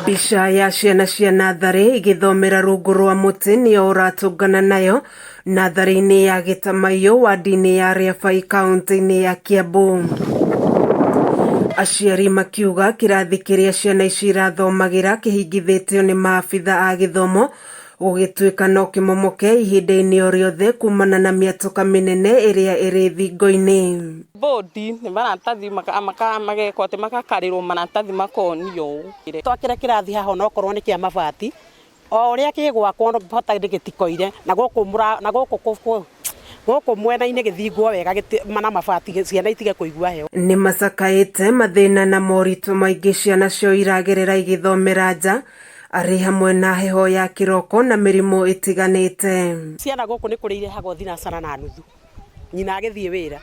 Mbica ya ciana cia natharĩ igĩthomera rungu rwa mũtĩ nĩyo ũratũngana nayo natharĩ-inĩ ya Gĩtamaiyũ wadi-inĩ ya Rĩabai kaũntĩ-inĩ ya Kiambu. Aciari makiuga kĩrathi kĩrĩa ciana ici irathomagĩra kĩhingithĩtio nĩ maabitha a gĩthomo gũgĩtuĩka no kĩmomoke ihinda-inĩ o rĩothe kumana na mĩatũka mĩnene ĩrĩa ĩrĩ thingo-inĩ. Bodi nĩ maratathi magekwo atĩ magakarĩrwo maratathi makonio. Twakĩra kĩrathi haha onokorwo nĩ kĩa mabati o ũrĩa kĩgwakwo bota gĩtikoire na gũkũ mwena-inĩ gĩthingwo wega na mabati ciana itige kũigua heho. Nĩ macakaĩte mathĩna na moritũ maingĩ ciana cio iragerera igĩthomera nja arĩ hamwe na heho ya kĩroko na mĩrimũ ĩtiganĩte. Ciana gũkũ nĩ kũrĩ irehagwo thinacara na nuthu nyina agĩthiĩ wĩra.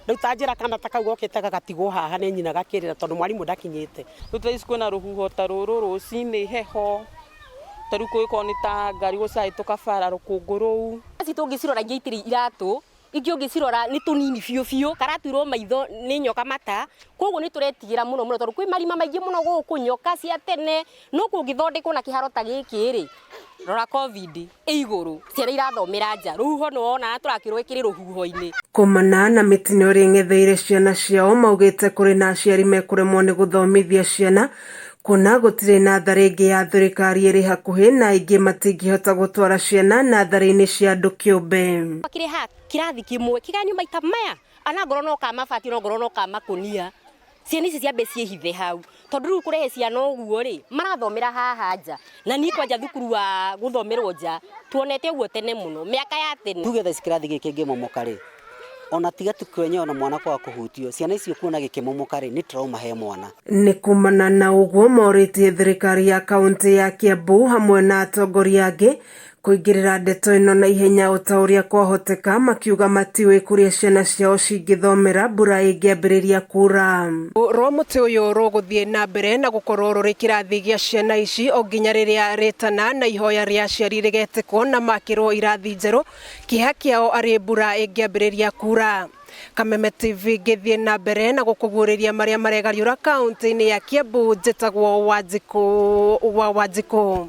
Rĩu ta njĩra kana ta kau gokĩte gagatigwo haha nĩ nyina gakĩrĩra tondũ mwarimũ ndakinyĩte. Rĩu thaa ici kwĩna rũhuho ta rũrũ rũcinĩ heho. Tarĩu kwĩkorwo nĩ ta ngari gũcahĩtũka bara rũkũngũ rũu. Ici tũngĩcirora ingĩ itirĩ iratũ, ingĩ ũngĩcirora nĩ tũnini biũ biũ, karatuirwo maitho nĩ nyoka mata. Koguo nĩ tũretigĩra mũno mũno tondũ kwĩ marima maingĩ mũno gũkũ nyoka cia tene. No kũngĩthondekwo na kĩharo ta gĩkĩ-rĩ, rora COVID ĩ igũrũ, ciana irathomera nja, rũhuho nĩ wona tũrakĩrwo ĩkĩrĩ rũhuho-inĩ. Kumana na mĩtino ĩrĩa ĩng'etheire ciana ciao maugĩte kũrĩ na aciari mekũremwo nĩ gũthomithia ciana kuna gũtirĩ natharĩ ĩngĩ ya thirikari ĩrĩ hakuhĩ na ingĩ matingĩhota gũtwara ciana natharĩ-inĩ cia andũ kĩũmbe. Kĩrĩ ha kĩrathi kĩmwe kĩganio maita maya anangorwo no ka mabati no ngorwo no ka makũnia. Ciana ici ciambe ciĩhithe hau tondũ rĩu kũrehe ciana ũguo-rĩ marathomera haha nja na niĩ kwanja thukuru wa gũthomerwo nja tuonete ũguo tene mũno mĩaka ya tene. Tuge thaa kĩrathi gĩkĩ kĩngĩmomoka-rĩ ona tiga tukwenyewe na mwana kwa kũhutio ciana icio kuona gĩkĩmomoka-rĩ nĩ trauma he mwana. Nĩ kumana na ũguo morĩtie thirikari ya kaũntĩ ya Kiambu hamwe na atongoria angĩ kũingĩrĩra ndeto ĩno na ihenya o ta ũrĩa kwahoteka makiuga matiũĩ kũrĩa ciana ciao cingĩthomera mbura ĩngĩambĩrĩria kura. Rwa mũtĩ ũyũ rũgũthiĩ na mbere na gũkorwo rũrĩ kĩrathi gĩa ciana ici o nginya rĩrĩa rĩtana na ihoya rĩa aciari rĩgetĩkwo na makĩrwo irathi njerũ kĩeha kĩao arĩ mbura ĩngĩambĩrĩria kura. Kameme TV ngĩthiĩ na mbere na gũkũguũrĩria marĩa maregariũra kaũntĩ-inĩ ya Kiambu njĩtagwo Wanjikũ.